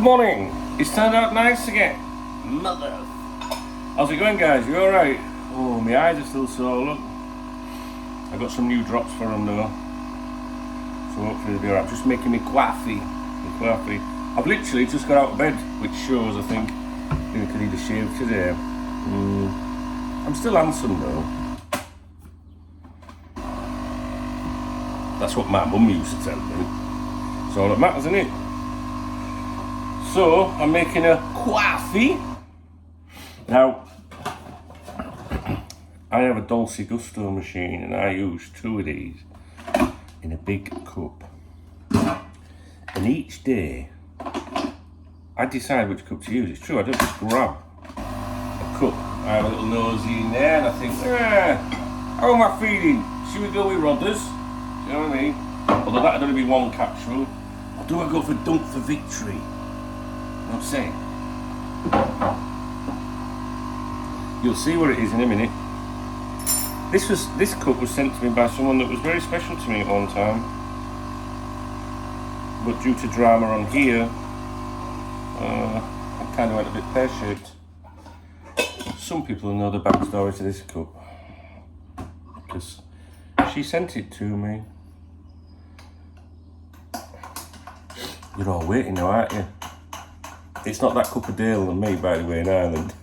morning. It's turned out nice again. Mother. How's it going, guys? You alright? Oh, my eyes are still sore, look. I got some new drops for them though. So hopefully they'll be alright. Just making me coffee. I've literally just got out of bed, which shows, I think I could need a shave today. I'm still handsome though. That's what my mum used to tell me. It's all that matters, isn't it? So, I'm making a coffee. Now, I have a Dolce Gusto machine and I use 2 of these in a big cup. And each day, I decide which cup to use. It's true, I don't just grab a cup. I have a little nosy in there and I think, how am I feeling? Should we go with Rodders? You know what I mean? Although that'd only be 1 capsule. Or do I go for Dunk for Victory? You know what I'm saying? You'll see what it is in a minute. This cup was sent to me by someone that was very special to me at one time. But due to drama on here, I kind of went a bit pear-shaped. Some people know the backstory to this cup. Because she sent it to me. You're all waiting now, aren't you? It's not that cup of Dale and me, by the way, in Ireland.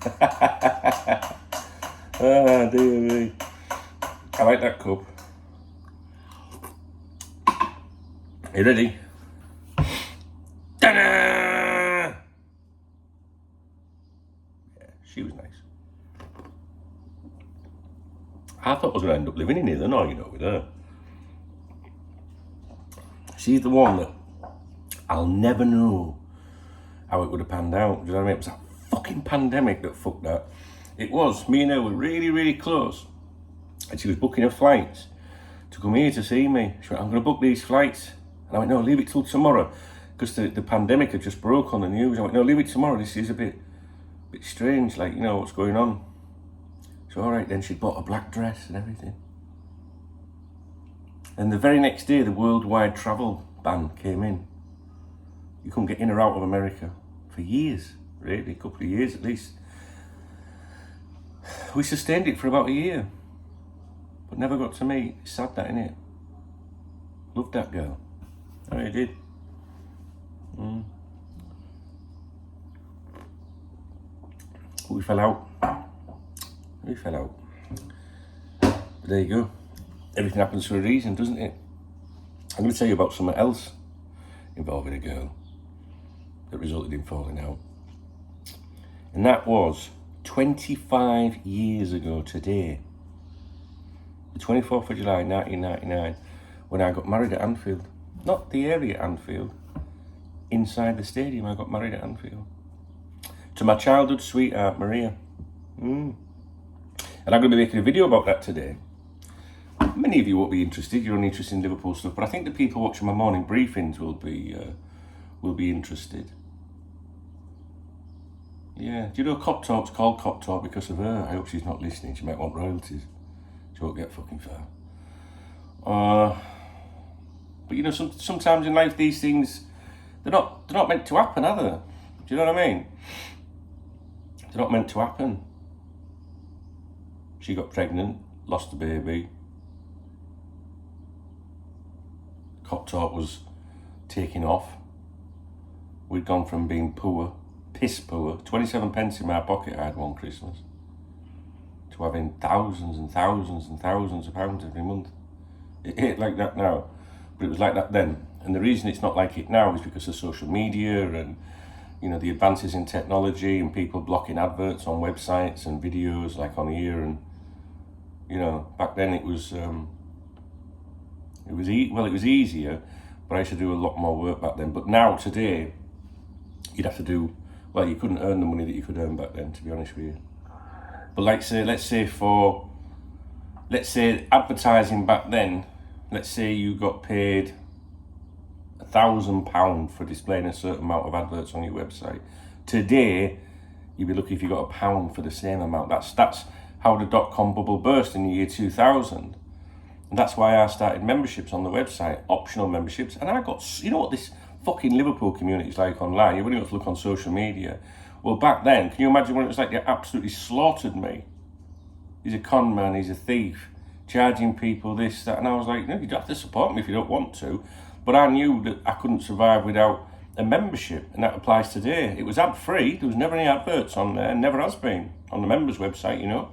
Ah, dear me. I like that cup. Are you ready? Ta-da! Yeah, she was nice. I thought I was going to end up living in Illinois, you know, with her. She's the one that I'll never know how it would have panned out. Do you know what I mean? It was that fucking pandemic that fucked that. It was. Me and her were really, really close. And she was booking her flights to come here to see me. She went, I'm going to book these flights. And I went, no, leave it till tomorrow. Because the pandemic had just broke on the news. I went, no, leave it tomorrow. This is a bit strange, like, you know, what's going on. So, all right, then she bought a black dress and everything. And the very next day, the worldwide travel ban came in. You couldn't get in or out of America for years, really, a couple of years at least. We sustained it for about a year, but never got to meet. It's sad that, innit? Loved that girl. I really did. But we fell out. But there you go. Everything happens for a reason, doesn't it? I'm going to tell you about something else involving a girl that resulted in falling out. And that was 25 years ago today. The 24th of July 1999, when I got married at Anfield. Not the area at Anfield, inside the stadium. I got married at Anfield. To my childhood sweetheart, Maria. And I'm going to be making a video about that today. Many of you won't be interested. You're only interested in Liverpool stuff, but I think the people watching my morning briefings will be interested. Yeah, do you know KopTalk's called KopTalk because of her? I hope she's not listening. She might want royalties. She won't get fucking far. But you know, sometimes in life these things, they're not meant to happen, are they? Do you know what I mean? They're not meant to happen. She got pregnant, lost the baby. KopTalk was taking off. We'd gone from being poor, piss poor, 27 pence in my pocket I had one Christmas, to having thousands and thousands and thousands of pounds every month. It ain't like that now, but it was like that then. And the reason it's not like it now is because of social media and, you know, the advances in technology and people blocking adverts on websites and videos like on here. And, you know, back then it was easier, but I used to do a lot more work back then. But now, today, you'd have to do, well, you couldn't earn the money that you could earn back then, to be honest with you. But let's say advertising back then, let's say you got paid £1,000 for displaying a certain amount of adverts on your website. Today, you'd be lucky if you got £1 for the same amount. That's how the dot-com bubble burst in the year 2000. And that's why I started memberships on the website, optional memberships. And I got, you know what this fucking Liverpool community is like online. You've only got to look on social media. Well, back then, can you imagine when it was like they absolutely slaughtered me? He's a con man, he's a thief, charging people this, that, and I was like, no, you don't have to support me if you don't want to. But I knew that I couldn't survive without a membership, and that applies today. It was ad-free, there was never any adverts on there, never has been, on the members website, you know.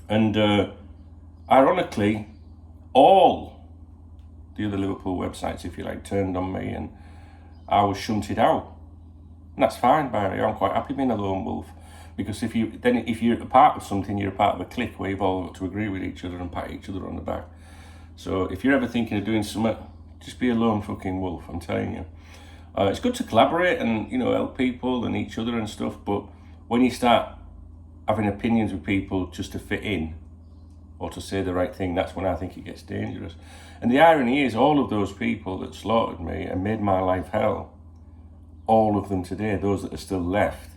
And ironically, all the other Liverpool websites, if you like, turned on me, and I was shunted out. And that's fine, Barry. I'm quite happy being a lone wolf, because if you're a part of something, you're a part of a clique where you've all got to agree with each other and pat each other on the back. So if you're ever thinking of doing something, just be a lone fucking wolf, I'm telling you. It's good to collaborate and, you know, help people and each other and stuff, but when you start having opinions with people just to fit in or to say the right thing, that's when I think it gets dangerous. And the irony is, all of those people that slaughtered me and made my life hell, all of them today, those that are still left,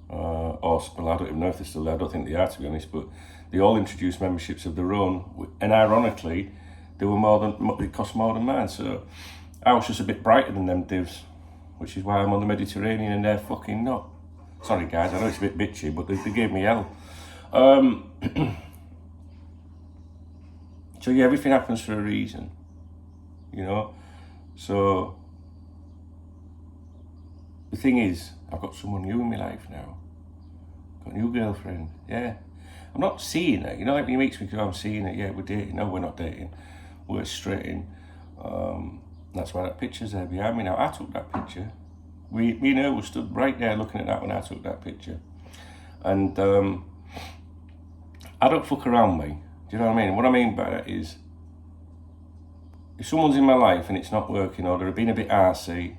well, I don't even know if they're still there, I don't think they are, to be honest, but they all introduced memberships of their own, and ironically, it cost more than mine, so I was just a bit brighter than them divs, which is why I'm on the Mediterranean and they're fucking not. Sorry guys, I know it's a bit bitchy, but they gave me hell. So yeah, everything happens for a reason, you know, so the thing is, I've got someone new in my life now. Got a new girlfriend, yeah. I'm not seeing her, you know, like when you meet me, I'm seeing her, yeah, we're dating. No, we're not dating. We're straight in. That's why that picture's there behind me now. I took that picture. Me and her were stood right there looking at that when I took that picture. And I don't fuck around, mate. Do you know what I mean? And what I mean by that is, if someone's in my life and it's not working, or they're being a bit arsey,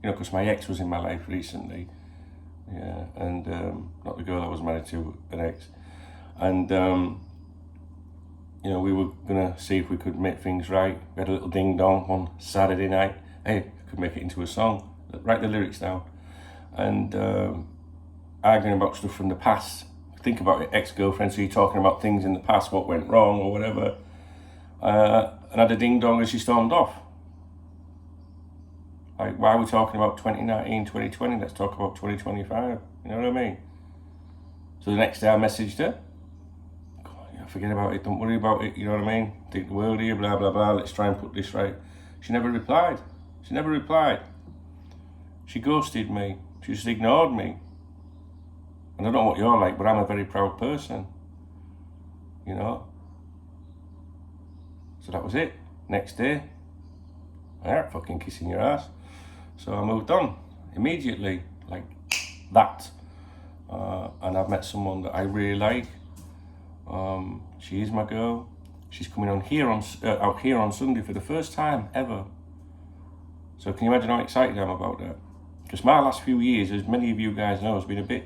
you know, because my ex was in my life recently, yeah, and not the girl I was married to, an ex, and you know, we were gonna see if we could make things right. We had a little ding dong one Saturday night. Hey, I could make it into a song, write the lyrics down, and arguing about stuff from the past. Think about it, ex-girlfriend, so you're talking about things in the past, what went wrong or whatever, and had a ding dong as she stormed off. Like, why are we talking about 2019, 2020? Let's talk about 2025. You know what I mean? So the next day I messaged her. Forget about it, don't worry about it, you know what I mean? Think the world of you, blah, blah, blah, let's try and put this right. She never replied. She ghosted me. She just ignored me. And I don't know what you're like, but I'm a very proud person. You know? So that was it. Next day, I fucking kissing your ass. So I moved on immediately, like that. And I've met someone that I really like. She is my girl. She's coming out here on Sunday for the first time ever. So can you imagine how excited I am about that? Because my last few years, as many of you guys know, has been a bit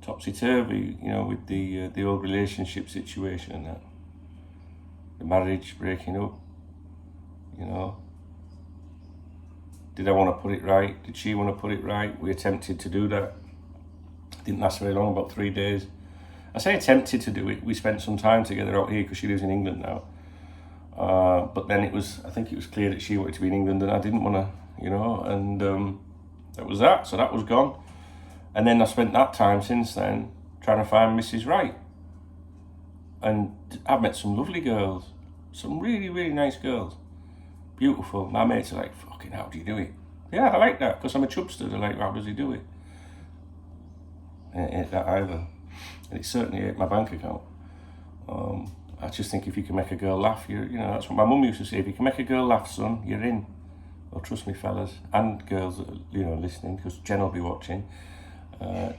topsy-turvy, you know, with the old relationship situation and that. The marriage breaking up, you know. Did I want to put it right? Did she want to put it right? We attempted to do that. Didn't last very long, about 3 days. I say attempted to do it. We spent some time together out here because she lives in England now. But then I think it was clear that she wanted to be in England and I didn't want to, you know, and that was that. So that was gone. And then I spent that time since then trying to find Mrs. Right. And I've met some lovely girls, some really, really nice girls. Beautiful. My mates are like, fucking, how do you do it? Yeah, I like that because I'm a chubster. They're like, how does he do it? And it ain't that either. And it certainly ate my bank account. I just think if you can make a girl laugh, you know, that's what my mum used to say. If you can make a girl laugh, son, you're in. Well, trust me, fellas, and girls that are, you know, listening, because Jen will be watching.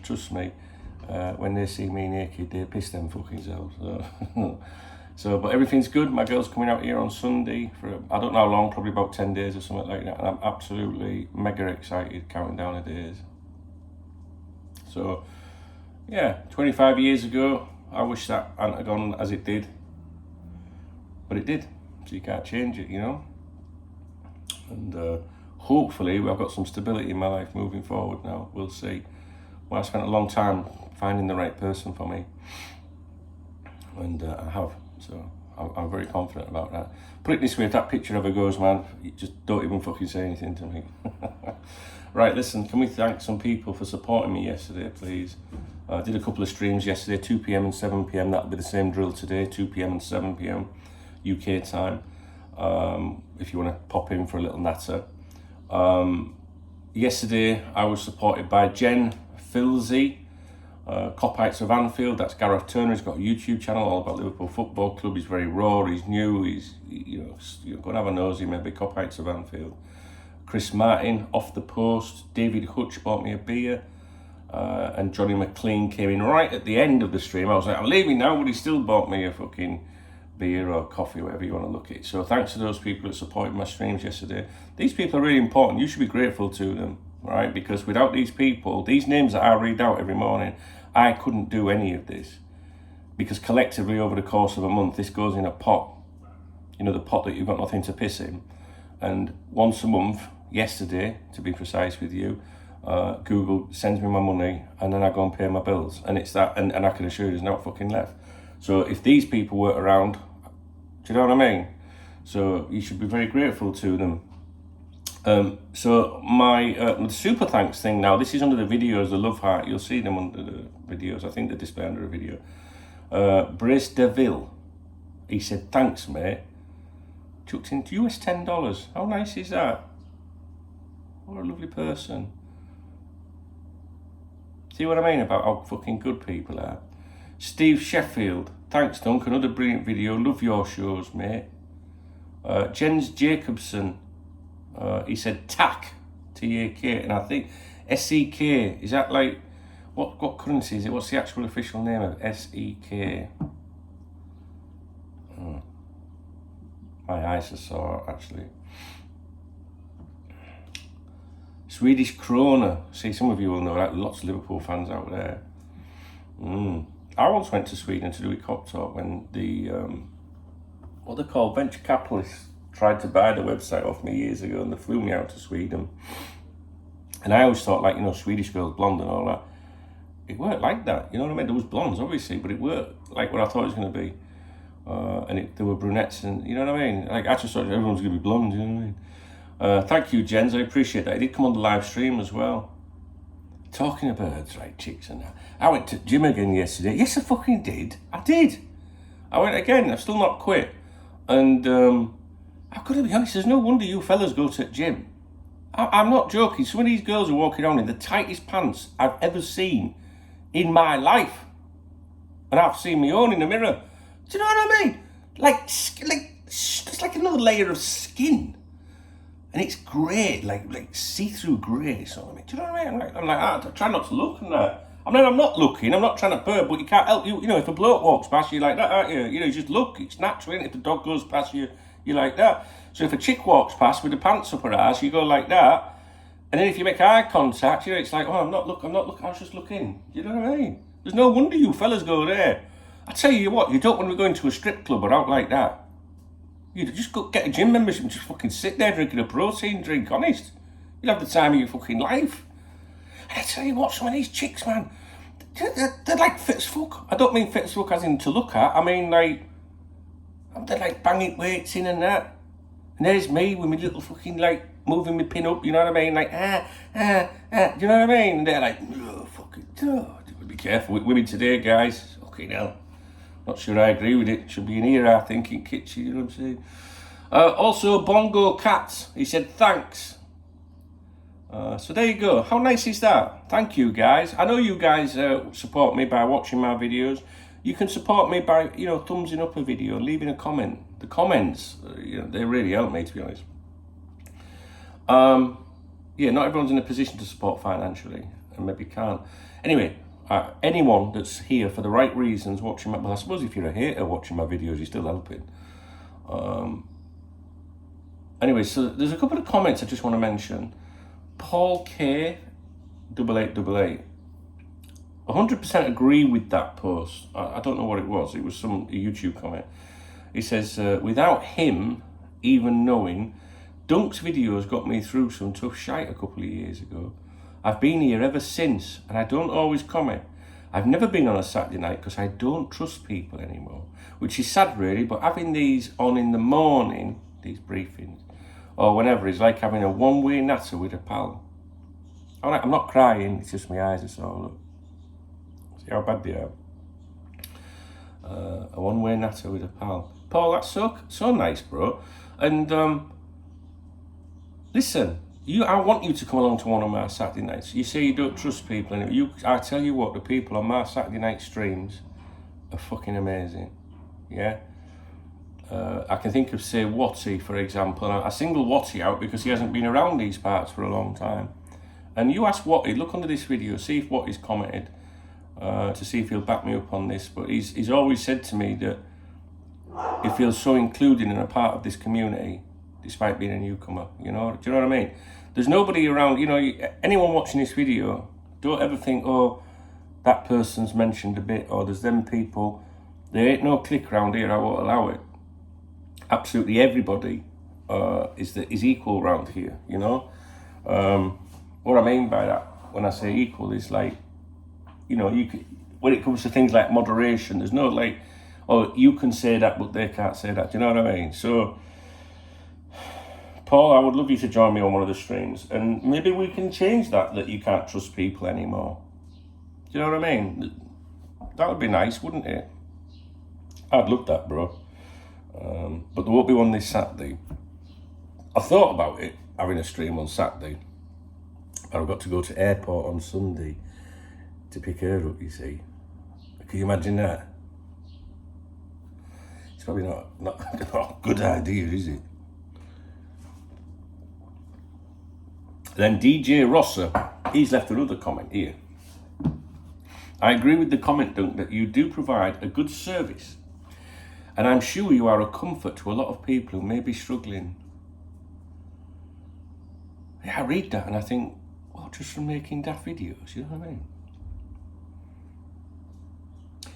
Trust me, when they see me naked, they piss them fucking selves. So, but everything's good. My girl's coming out here on Sunday for, I don't know how long, probably about 10 days or something like that. And I'm absolutely mega excited, counting down the days. So, yeah, 25 years ago, I wish that hadn't have gone as it did. But it did, so you can't change it, you know. And hopefully I've got some stability in my life moving forward now. We'll see. Well, I spent a long time finding the right person for me. And I have. So I'm very confident about that. Put it this way, if that picture ever goes, man, you just don't even fucking say anything to me. Right, listen, can we thank some people for supporting me yesterday, please? I did a couple of streams yesterday, 2 p.m. and 7 p.m. That'll be the same drill today, 2 p.m. and 7 p.m. UK time. If you want to pop in for a little natter. Yesterday, I was supported by Jen Filsey, Kopites of Anfield. That's Gareth Turner. He's got a YouTube channel all about Liverpool Football Club. He's very raw. He's new. He's go and have a nosy maybe. Kopites of Anfield. Chris Martin, Off the Post. David Hutch bought me a beer, and Johnny McLean came in right at the end of the stream. I was like, I'm leaving now, but he still bought me a fucking beer or coffee, whatever you want to look at it. So thanks to those people that supported my streams yesterday. These people are really important. You should be grateful to them, right? Because without these people, these names that I read out every morning, I couldn't do any of this. Because collectively over the course of a month, this goes in a pot. You know, the pot that you've got nothing to piss in. And once a month, yesterday, to be precise with you, Google sends me my money and then I go and pay my bills. And it's that, and I can assure you there's not fucking left. So if these people weren't around, do you know what I mean? So you should be very grateful to them. So my super thanks thing now, this is under the videos, the love heart, you'll see them under the videos, I think they display under a video. Brace DeVille, he said, thanks mate, chucked in US $10, how nice is that? What a lovely person. See what I mean about how fucking good people are? Steve Sheffield, thanks Dunk, another brilliant video, love your shows mate. Jens Jacobson, he said TAK, T-A-K, and I think S-E-K, is that like, what currency is it? What's the actual official name of S-E-K? My eyes are sore actually. Swedish krona, see some of you will know that, lots of Liverpool fans out there. I once went to Sweden to do a KopTalk when the, what they're called, venture capitalists tried to buy the website off me years ago and they flew me out to Sweden. And I always thought, like, you know, Swedish girls, blonde and all that. It weren't like that, you know what I mean? There was blondes, obviously, but it weren't like what I thought it was going to be. And there were brunettes and, you know what I mean? Like, I just thought everyone's going to be blonde, you know what I mean? Thank you, Jens, I appreciate that. I did come on the live stream as well. Talking of birds, right, chicks and that. I went to gym again yesterday. Yes, I fucking did. I did. I went again. I've still not quit. And I've got to be honest, there's no wonder you fellas go to the gym. I'm not joking. Some of these girls are walking around in the tightest pants I've ever seen in my life. And I've seen my own in the mirror. Do you know what I mean? Like it's like another layer of skin. And it's grey, like see-through grey, sort of. Do you know what I mean? I'm like, I try not to look and that. I mean, I'm not looking, I'm not trying to purr, but you can't help, you know, if a bloke walks past you like that, aren't you? You know, you just look, it's natural, and if the dog goes past you, you're like that. So if a chick walks past with the pants up her ass, you go like that. And then if you make eye contact, you know, it's like, oh, I'm not looking, I was just looking. You know what I mean? There's no wonder you fellas go there. I tell you what, you don't want to be going to a strip club or out like that. You just go get a gym membership and just fucking sit there drinking a protein drink, honest. You'll have the time of your fucking life. And I tell you what, some of these chicks, man, they're like fit as fuck. I don't mean fit as fuck as in to look at. I mean, like, they're like banging weights in and that. And there's me with my little fucking, like, moving my pin up, you know what I mean? Like, do you know what I mean? And they're like, oh, fucking, oh. Be careful with women today, guys. Fucking hell. Not sure I agree with it. Should be an era, I think, in kitchen, you know what I'm saying? Also, Bongo Cats, he said, thanks. So there you go. How nice is that? Thank you, guys. I know you guys support me by watching my videos. You can support me by, you know, thumbsing up a video, leaving a comment. The comments, you know, they really help me, to be honest. Yeah, not everyone's in a position to support financially, and maybe can't. Anyway, anyone that's here for the right reasons watching my, well, I suppose if you're a hater watching my videos, you're still helping. Anyway, so there's a couple of comments I just want to mention. Paul K, 8888. 100% agree with that post. I don't know what it was. It was a YouTube comment. He says, without him even knowing, Dunk's videos got me through some tough shite a couple of years ago. I've been here ever since, and I don't always comment. I've never been on a Saturday night because I don't trust people anymore, which is sad really, but having these on in the morning, these briefings, or whenever, is like having a one-way natter with a pal. All right, I'm not crying, it's just my eyes are sore, look. See how bad they are? A one-way natter with a pal. Paul, that's so nice, bro. And listen, I want you to come along to one of my Saturday nights. You say you don't trust people, and I tell you what, the people on my Saturday night streams are fucking amazing. Yeah. I can think of, say, Watty, for example. I single Watty out because he hasn't been around these parts for a long time. And you ask Watty, look under this video, see if Watty's commented, to see if he'll back me up on this. But he's always said to me that he feels so included and a part of this community, despite being a newcomer, you know? Do you know what I mean? There's nobody around, you know, anyone watching this video, don't ever think, oh, that person's mentioned a bit, or there's them people. There ain't no click around here, I won't allow it. Absolutely everybody is equal around here, you know? What I mean by that, when I say equal, is like, you know, when it comes to things like moderation, there's no like, oh, you can say that, but they can't say that. Do you know what I mean? So, Paul, I would love you to join me on one of the streams, and maybe we can change that you can't trust people anymore. Do you know what I mean? That would be nice, wouldn't it? I'd love that, bro. But there won't be one this Saturday. I thought about it, having a stream on Saturday, but I've got to go to airport on Sunday to pick her up, you see. Can you imagine that? It's probably not a good idea, is it? Then DJ Rosser, he's left another comment here. I agree with the comment, Dunk, that you do provide a good service, and I'm sure you are a comfort to a lot of people who may be struggling. Yeah, I read that and I think, well, just from making daft videos, you know what I mean?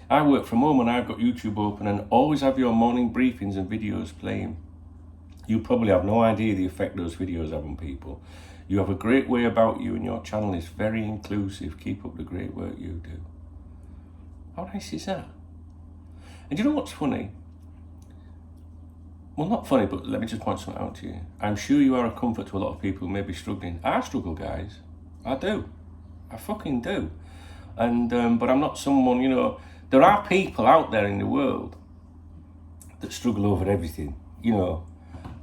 I work from home and I've got YouTube open and always have your morning briefings and videos playing. You probably have no idea the effect those videos have on people. You have a great way about you and your channel is very inclusive. Keep up the great work you do. How nice is that? And you know what's funny? Well, not funny, but let me just point something out to you. I'm sure you are a comfort to a lot of people who may be struggling. I struggle, guys. I do. I fucking do. And but I'm not someone, you know, there are people out there in the world that struggle over everything, you know.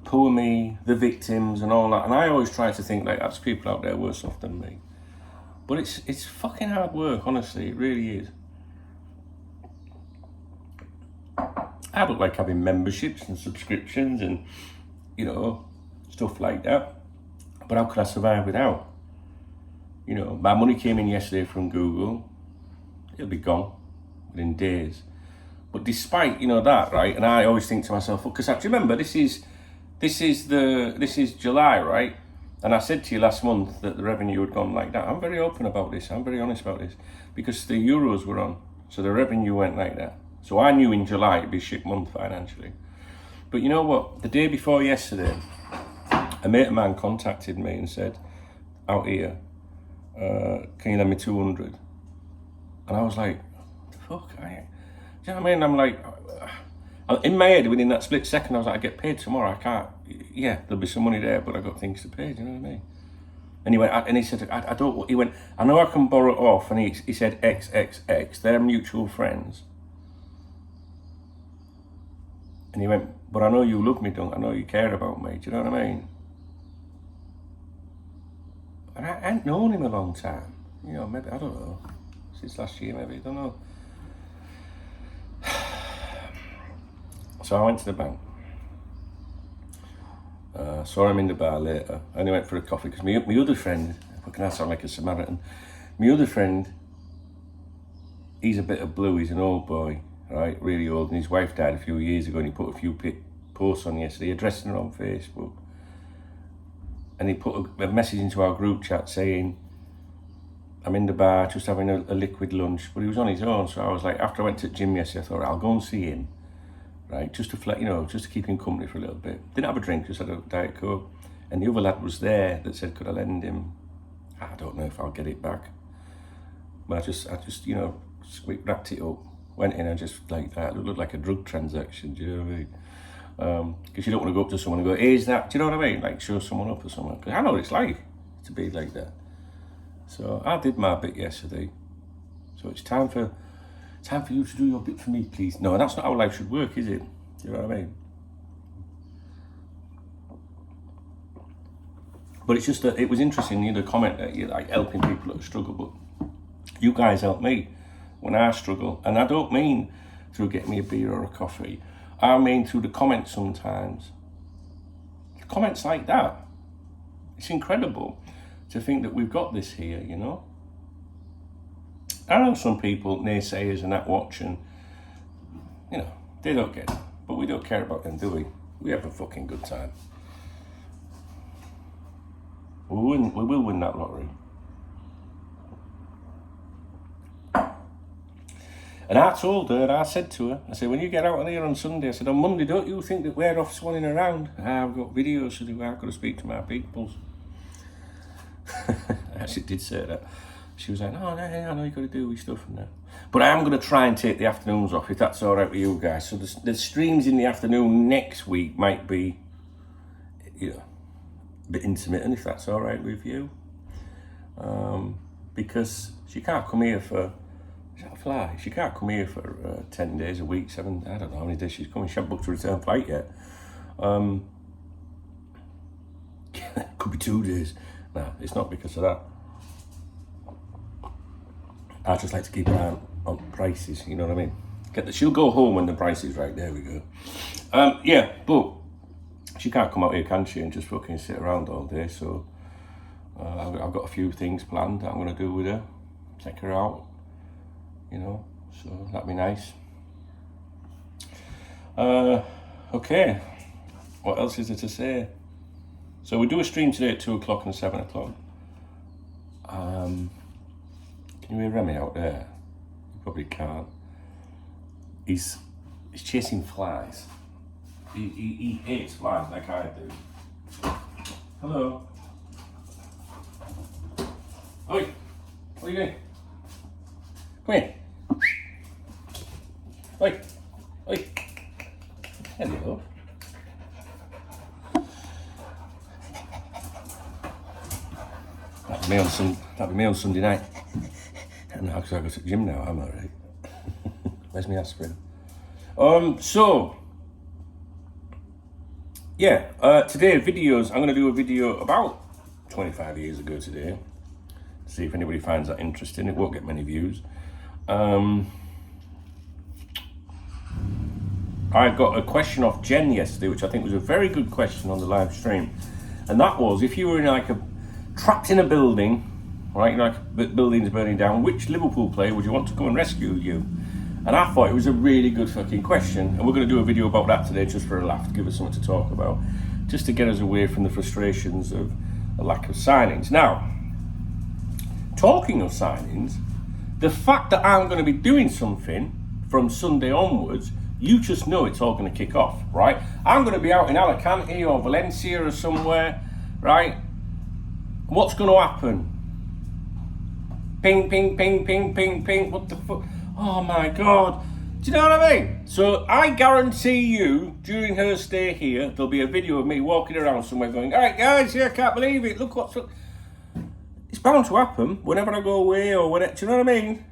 Poor me, the victims and all that. And I always try to think like that's people out there worse off than me. But it's fucking hard work, honestly, it really is. I don't like having memberships and subscriptions and, you know, stuff like that. But how could I survive without? You know, my money came in yesterday from Google. It'll be gone within days. But despite, you know, that, right? And I always think to myself, because I remember this is July, right? And I said to you last month that the revenue had gone like that. I'm very open about this. I'm very honest about this because the Euros were on, so the revenue went like that. So I knew in July it'd be a shit month financially. But you know what? The day before yesterday, a mate of mine contacted me and said, "Out here, can you lend me 200?" And I was like, "Fuck, do you know what I mean?" I'm like, in my head, within that split second, I was like, I get paid tomorrow. I can't. Yeah, there'll be some money there, but I got things to pay. Do you know what I mean? And he went, and he said, I don't. He went, I know I can borrow it off. And he said, XXX. They're mutual friends. And he went, but I know you love me, don't I? Know you care about me. Do you know what I mean? And I hadn't known him a long time. You know, maybe, I don't know. Since last year, maybe, I don't know. So I went to the bank. Saw him in the bar later. I only went for a coffee because my other friend, fucking I sound like a Samaritan. My other friend, he's a bit of blue. He's an old boy, right? Really old. And his wife died a few years ago and he put a few posts on yesterday, addressing her on Facebook. And he put a message into our group chat saying, I'm in the bar just having a liquid lunch. But he was on his own. So I was like, after I went to the gym yesterday, I thought, I'll go and see him. Right, just to keep him company for a little bit. Didn't have a drink, just had a Diet Coke. And the other lad was there that said, could I lend him? I don't know if I'll get it back. But I just, you know, we wrapped it up, went in and just like that. It looked like a drug transaction, do you know what I mean? Because you don't want to go up to someone and go, hey, is that, do you know what I mean? Like show someone up or something. Because I know what it's like to be like that. So I did my bit yesterday. So it's time for you to do your bit for me, please. No, that's not how life should work, is it? Do you know what I mean? But it's just that it was interesting, you know, the comment that you're like helping people that struggle, but you guys help me when I struggle. And I don't mean through getting me a beer or a coffee. I mean through the comments sometimes. Comments like that. It's incredible to think that we've got this here, you know. I know some people, naysayers and that watch, and, you know, they don't get it. But we don't care about them, do we? We have a fucking good time. We will win that lottery. And I told her, I said to her, I said, when you get out of here on Sunday, I said, on Monday, don't you think that we're off swanning around? I've got videos to do, I've got to speak to my peoples. I actually did say that. She was like, no, I know you've got to do with stuff and that. But I am going to try and take the afternoons off, if that's all right with you guys. So the streams in the afternoon next week might be, you know, a bit intermittent, if that's all right with you. Because she can't come here for, she can't come here for 10 days a week, 7, I don't know how many days she's coming. She hasn't booked a return flight yet. Could be 2 days. No, it's not because of that. I just like to keep an eye on prices, you know what I mean? She'll go home when the price is right, there we go. Yeah, but she can't come out here, can she, and just fucking sit around all day, so I've got a few things planned that I'm going to do with her. Take her out, you know, so that'd be nice. Okay, what else is there to say? So we do a stream today at 2 o'clock and 7 o'clock. Can you hear Remy out there? You probably can't. He's chasing flies. He hates flies like I do. Hello. Oi, what are you doing? Come here. Oi, oi. Hello. That'll be me on Sunday night. And because I go to the gym now, I'm alright. Where's my aspirin? So, yeah, today videos, I'm going to do a video about 25 years ago today. See if anybody finds that interesting. It won't get many views. I got a question off Jen yesterday, which I think was a very good question on the live stream. And that was, if you were in trapped in a building, right, like the building's burning down, which Liverpool player would you want to come and rescue you? And I thought it was a really good fucking question, and we're going to do a video about that today just for a laugh, to give us something to talk about, just to get us away from the frustrations of the lack of signings. Now, talking of signings, the fact that I'm going to be doing something from Sunday onwards, you just know it's all going to kick off, right? I'm going to be out in Alicante or Valencia or somewhere, right? What's going to happen? Ping, ping, ping, ping, ping, ping. What the fuck? Oh my God. Do you know what I mean? So I guarantee you, during her stay here, there'll be a video of me walking around somewhere going, all right, guys, yeah, I can't believe it. Look what's... It's bound to happen whenever I go away or whenever, do you know what I mean?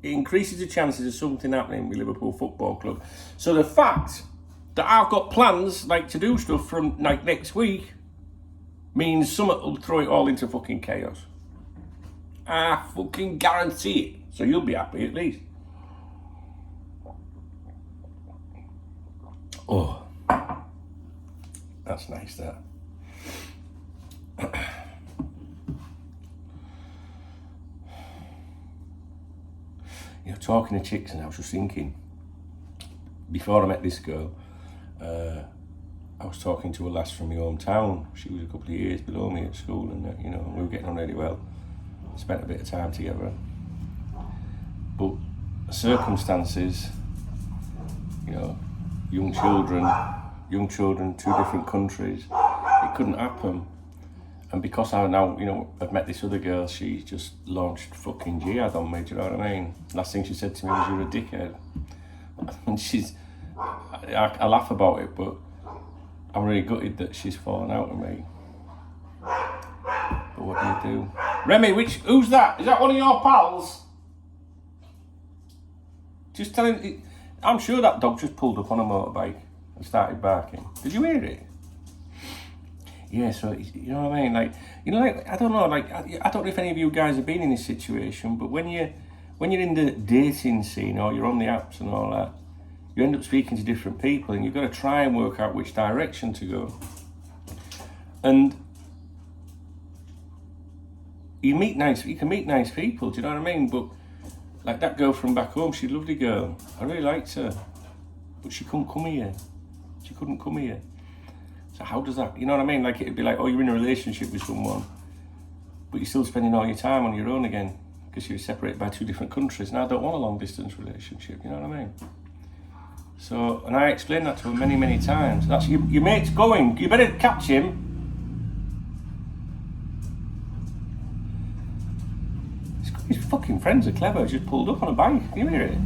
It increases the chances of something happening with Liverpool Football Club. So the fact that I've got plans, like, to do stuff from, like, next week means someone will throw it all into fucking chaos. I fucking guarantee it. So you'll be happy at least. Oh, that's nice, that. You know, talking to chicks, and I was just thinking, before I met this girl, I was talking to a lass from my hometown. She was a couple of years below me at school, and you know, we were getting on really well. Spent a bit of time together, but circumstances, you know, young children, 2 different countries, it couldn't happen. And because I now, I've met this other girl, she just launched fucking jihad on me, do you know what I mean? Last thing she said to me was, you're a dickhead. And I laugh about it, but I'm really gutted that she's fallen out with me. But what do you do? Remy, who's that? Is that one of your pals? Just tell him, I'm sure that dog just pulled up on a motorbike and started barking. Did you hear it? Yeah, so, you know what I mean? I don't know, I don't know if any of you guys have been in this situation, but when you're in the dating scene or you're on the apps and all that, you end up speaking to different people and you've got to try and work out which direction to go. And you can meet nice people, do you know what I mean? But like that girl from back home, she's a lovely girl. I really liked her, but she couldn't come here. So how does that, you know what I mean? Like it'd be like, oh, you're in a relationship with someone, but you're still spending all your time on your own again because you're separated by 2 different countries. And I don't want a long distance relationship, you know what I mean? So, and I explained that to her many, many times. That's your mate's going, you better catch him. His fucking friends are clever, just pulled up on a bike, can you hear it?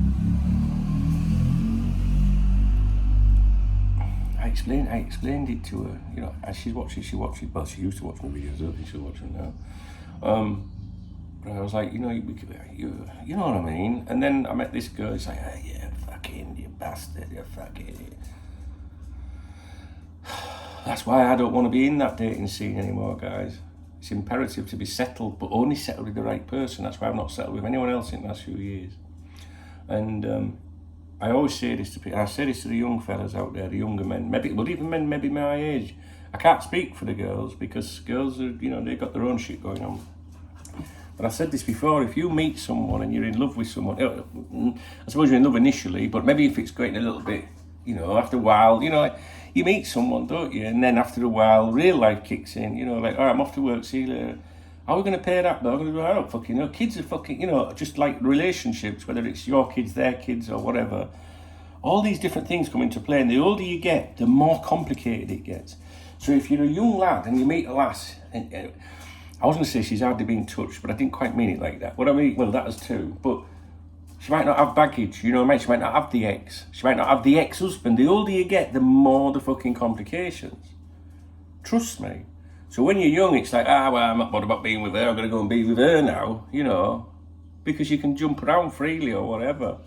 I explained it to her, as she watches, well, she used to watch my videos, I don't think she'll watch them now. But I was like, you know what I mean? And then I met this girl, it's like, oh, yeah, fucking, you bastard, you fucking. That's why I don't want to be in that dating scene anymore, guys. It's imperative to be settled, but only settled with the right person. That's why I've not settled with anyone else in the last few years. And I always say this to people, I say this to the young fellas out there, the younger men, even men maybe my age. I can't speak for the girls because girls are, they've got their own shit going on. But I said this before, if you meet someone and you're in love with someone, I suppose you're in love initially, but maybe if it's going a little bit, after a while, you meet someone, don't you? And then after a while, real life kicks in, all right, I'm off to work, see you later. How are we going to pay that bill? I don't fucking know. Kids are fucking, just like relationships, whether it's your kids, their kids, or whatever. All these different things come into play, and the older you get, the more complicated it gets. So if you're a young lad and you meet a lass, and I was going to say she's hardly been touched, but I didn't quite mean it like that. What I mean, well, that is too, but she might not have baggage, you know what I mean? She might not have the ex. She might not have the ex-husband. The older you get, the more the fucking complications. Trust me. So when you're young, it's like, well, I'm not bothered about being with her, I'm going to go and be with her now, because you can jump around freely or whatever.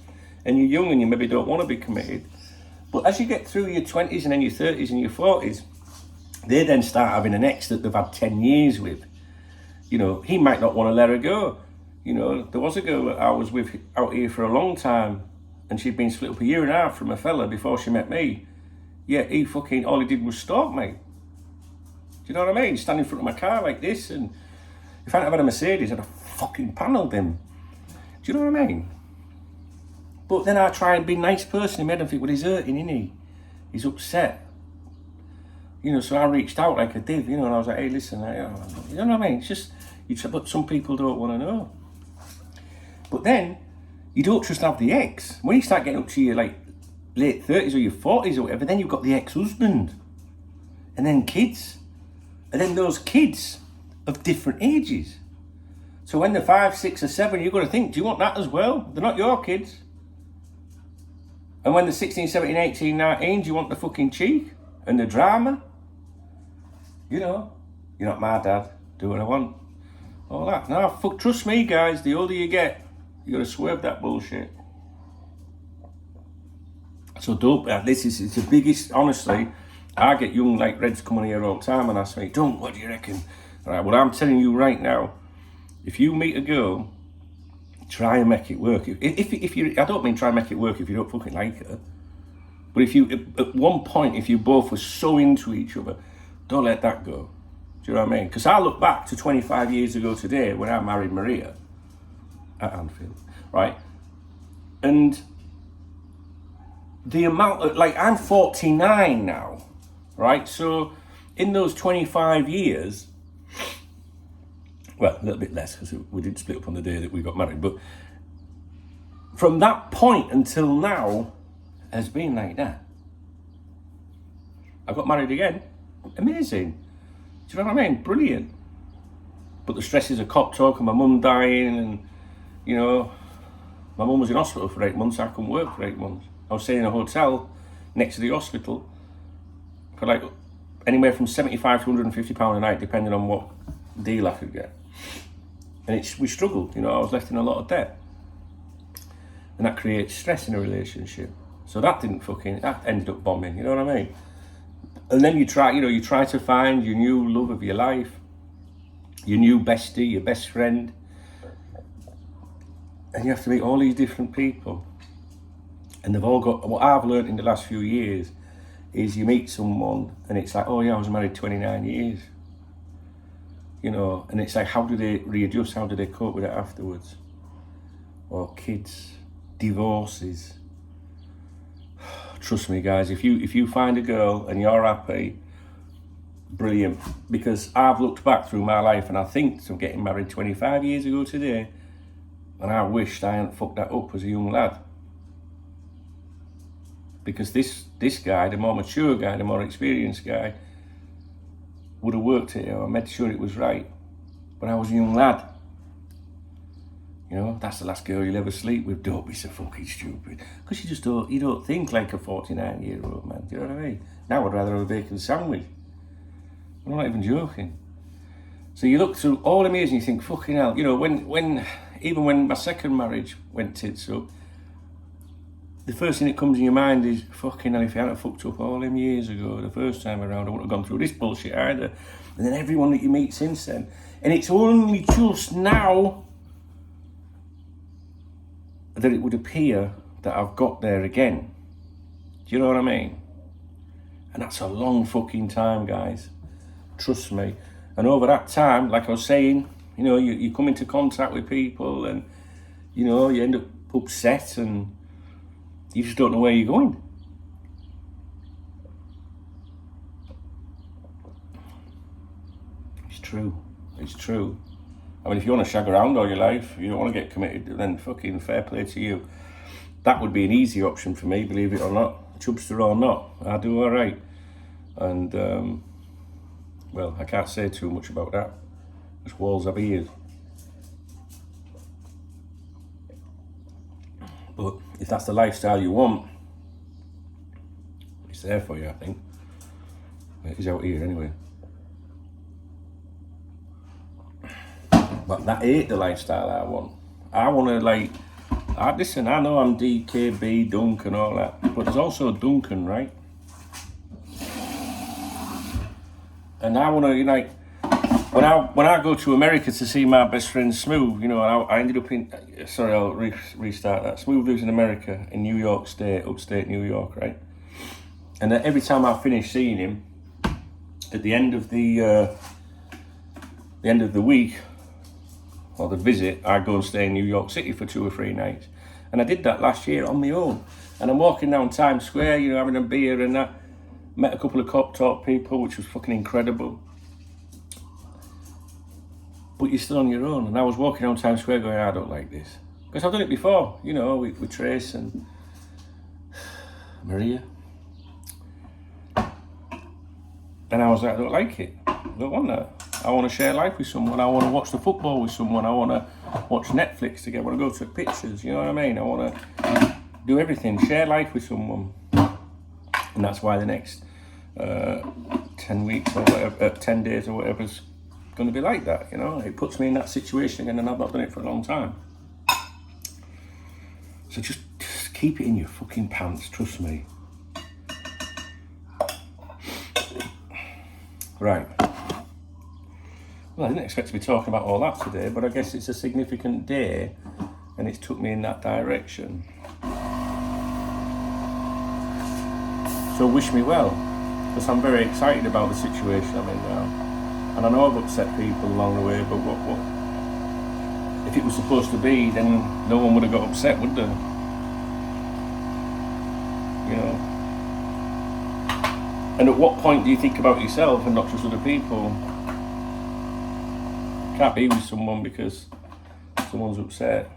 And you're young and you maybe don't want to be committed. But as you get through your 20s and then your 30s and your 40s, they then start having an ex that they've had 10 years with. He might not want to let her go. There was a girl that I was with out here for a long time, and she'd been split up 1.5 years from a fella before she met me. Yeah, all he did was stalk me. Do you know what I mean? Stand in front of my car like this, and if I hadn't had a Mercedes, I'd have fucking panelled him. Do you know what I mean? But then I try and be a nice person in my head and think, well, he's hurting, isn't he? He's upset. So I reached out like a div, and I was like, hey, listen, you know what I mean? It's just, but some people don't want to know. But then, you don't just have the ex. When you start getting up to your late 30s or your 40s or whatever, then you've got the ex-husband. And then kids. And then those kids of different ages. So when they're 5, 6 or 7, you've got to think, do you want that as well? They're not your kids. And when they're 16, 17, 18, 19, do you want the fucking cheek and the drama? You're not my dad, do what I want. All that. No, trust me, guys, the older you get, you got to swerve that bullshit. So it's the biggest, honestly, I get young like Reds coming here all the time and ask me, what do you reckon? All right, well, I'm telling you right now, if you meet a girl, try and make it work. If you, I don't mean try and make it work if you don't fucking like her, but at one point, if you both were so into each other, don't let that go. Do you know what I mean? Because I look back to 25 years ago today when I married Maria at Anfield, right? And the amount of, I'm 49 now, right? So in those 25 years, well, a little bit less because we did split up on the day that we got married, but from that point until now has been like that. I got married again. Amazing. Do you know what I mean? Brilliant. But the stresses of KopTalk and my mum dying, and you know, my mum was in hospital for 8 months. I couldn't work for 8 months. I was staying in a hotel next to the hospital for like anywhere from £75 to £150 a night, depending on what deal I could get. And we struggled, you know, I was left in a lot of debt. And that creates stress in a relationship. So that ended up bombing, you know what I mean? And then you try to find your new love of your life, your new bestie, your best friend. And you have to meet all these different people. And they've all got, what I've learned in the last few years is you meet someone and it's like, oh yeah, I was married 29 years. You know, and it's like, how do they readjust? How do they cope with it afterwards? Or kids, divorces. Trust me guys, if you find a girl and you're happy, brilliant. Because I've looked back through my life and I think I'm getting married 25 years ago today, and I wished I hadn't fucked that up as a young lad. Because this guy, the more mature guy, the more experienced guy, would have worked it, I made sure it was right. But I was a young lad. You know, that's the last girl you'll ever sleep with. Don't be so fucking stupid. Because you don't think like a 49-year-old man, do you know what I mean? Now I'd rather have a bacon sandwich. I'm not even joking. So you look through all the years and you think, fucking hell, you know, even when my second marriage went tits up, the first thing that comes in your mind is, fucking hell, if I hadn't fucked up all them years ago, the first time around, I wouldn't have gone through this bullshit either. And then everyone that you meet since then. And it's only just now that it would appear that I've got there again. Do you know what I mean? And that's a long fucking time, guys. Trust me. And over that time, like I was saying, you know, you come into contact with people and, you know, you end up upset and you just don't know where you're going. It's true. It's true. I mean, if you want to shag around all your life, you don't want to get committed, then fucking fair play to you. That would be an easy option for me, believe it or not. Chubster or not, I do all right. And, well, I can't say too much about that. There's walls of ears. But if that's the lifestyle you want, it's there for you, I think. It is out here anyway. But that ain't the lifestyle I want. I want to listen, I know I'm DKB, Dunk and all that, but there's also Duncan, right? And I want to, you know, when I go to America to see my best friend Smooth, you know, I ended up in, sorry, I'll restart that. Smooth lives in America, in New York State, upstate New York, right? And every time I finish seeing him, at the end of the week, or the visit, I go and stay in New York City for 2 or 3 nights. And I did that last year on my own. And I'm walking down Times Square, you know, having a beer and that. Met a couple of KopTalk people, which was fucking incredible. But you're still on your own. And I was walking down Times Square going, I don't like this. Because I've done it before, you know, with Trace and Maria. And I was like, I don't like it. I don't want that. I want to share life with someone. I want to watch the football with someone. I want to watch Netflix together. I want to go to pictures, you know what I mean? I want to do everything, share life with someone. And that's why the next 10 weeks or whatever, 10 days or whatever is going to be like that, you know? It puts me in that situation again, and I've not done it for a long time. So just keep it in your fucking pants, trust me. Right. Well, I didn't expect to be talking about all that today, but I guess it's a significant day, and it's took me in that direction. So wish me well, because I'm very excited about the situation I'm in now. And I know I've upset people along the way, but what? If it was supposed to be, then no one would have got upset, would they? You know? And at what point do you think about yourself and not just other people? You can't be with someone because someone's upset.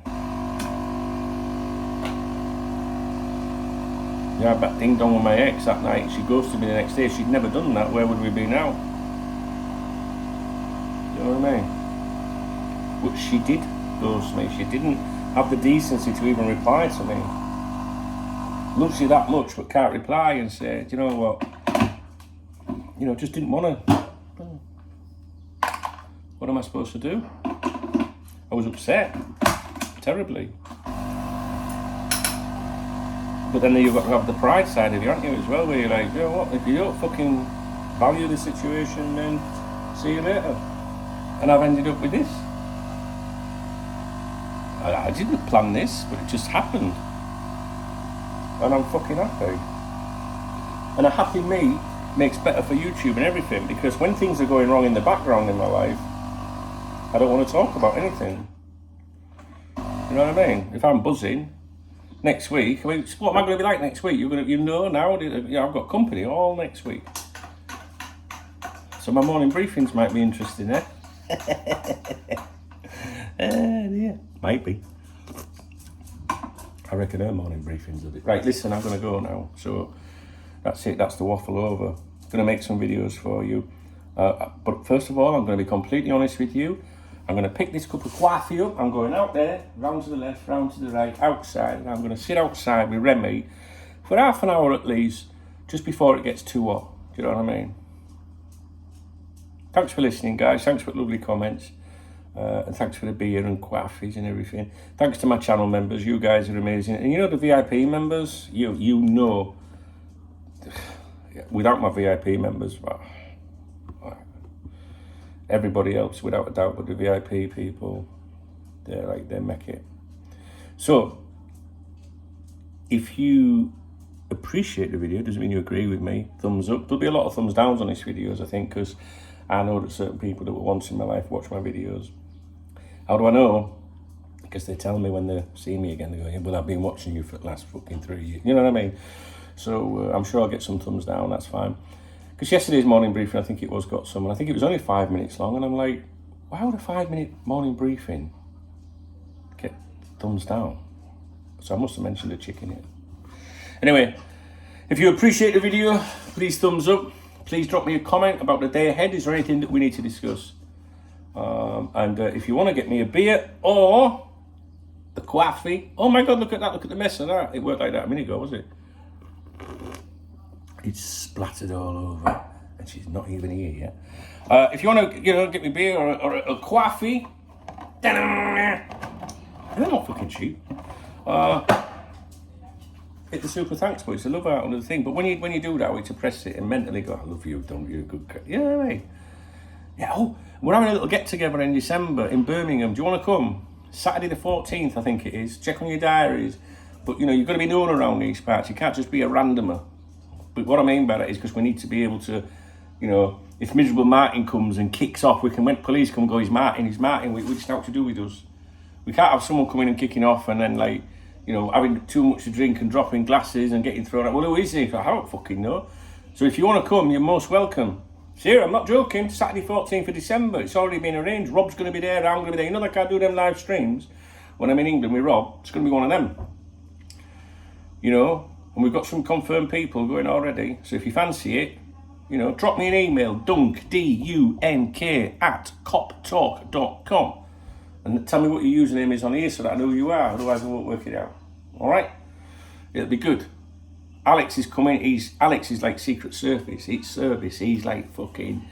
Yeah, I had that ding dong with my ex that night. She ghosted me the next day. She'd never done that. Where would we be now? You know what I mean? But she did ghost me. She didn't have the decency to even reply to me. Loves you that much but can't reply and say, do you know what? You know, just didn't want to. What am I supposed to do? I was upset. Terribly. But then you've got to have the pride side of you, aren't you, as well, where you're like, you know what, if you don't fucking value the situation, then see you later. And I've ended up with this. I didn't plan this, but it just happened. And I'm fucking happy. And a happy me makes better for YouTube and everything, because when things are going wrong in the background in my life, I don't want to talk about anything. You know what I mean? If I'm buzzing next week, I mean, what am I going to be like next week? You know now, you know, I've got company all next week. So my morning briefings might be interesting, eh? Yeah, might be. I reckon her morning briefings will be. Right, listen, I'm going to go now. So that's it, that's the waffle over. I'm going to make some videos for you. But first of all, I'm going to be completely honest with you. I'm going to pick this cup of coffee up. I'm going out there, round to the left, round to the right, outside. And I'm going to sit outside with Remy for half an hour at least, just before it gets too hot. Do you know what I mean? Thanks for listening, guys. Thanks for the lovely comments. And thanks for the beer and coffees and everything. Thanks to my channel members. You guys are amazing. And you know the VIP members? You know, without my VIP members, well, everybody else, without a doubt, but the VIP people, they make it. So, if you appreciate the video, doesn't mean you agree with me, thumbs up. There'll be a lot of thumbs downs on these videos, I think, because I know that certain people that were once in my life watch my videos. How do I know? Because they tell me when they see me again, they go, yeah, well, I've been watching you for the last fucking 3 years. You know what I mean? So, I'm sure I'll get some thumbs down, that's fine. Because yesterday's morning briefing, I think it was, got some, and I think it was only 5 minutes long, and I'm like, why would a 5-minute morning briefing get thumbs down? So I must have mentioned a chicken here. Anyway, if you appreciate the video, please thumbs up. Please drop me a comment about the day ahead. Is there anything that we need to discuss? And if you want to get me a beer or the coffee, oh my God, look at that, look at the mess of that. It worked like that a minute ago, was it? It's splattered all over, and she's not even here yet. If you want to, get me beer or a coffee, and they're not fucking cheap. Hit the super thanks boys. I love that on the thing. But when you do that, we to press it and mentally go, I love you, don't you? Good. You know what I mean? Yeah. Oh, we're having a little get together in December in Birmingham. Do you want to come? Saturday the 14th, I think it is. Check on your diaries. But you've got to be known around these parts. You can't just be a randomer. But what I mean by that is because we need to be able to, if Miserable Martin comes and kicks off, when police come and go, he's Martin, we just know what to do with us. We can't have someone coming and kicking off and then having too much to drink and dropping glasses and getting thrown out. Well, who is he? I don't fucking know. So if you want to come, you're most welcome. Here, I'm not joking. Saturday 14th of December. It's already been arranged. Rob's going to be there. I'm going to be there. You know, like I do them live streams when I'm in England with Rob. It's going to be one of them. And we've got some confirmed people going already. So if you fancy it, drop me an email, dunk, D-U-N-K, @KopTalk.com. And tell me what your username is on here so that I know who you are. Otherwise, I won't work it out. All right? It'll be good. Alex is coming. Alex is like Secret Service. It's service. He's like fucking,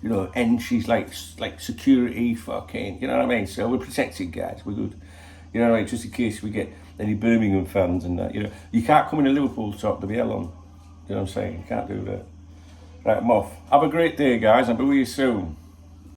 and she's like security fucking, you know what I mean? So we're protected, guys. We're good. You know what I mean? Just in case we get any Birmingham fans and that, You can't come in a Liverpool top to be hell on. You know what I'm saying? You can't do that. Right, I'm off. Have a great day, guys. I'll be with you soon.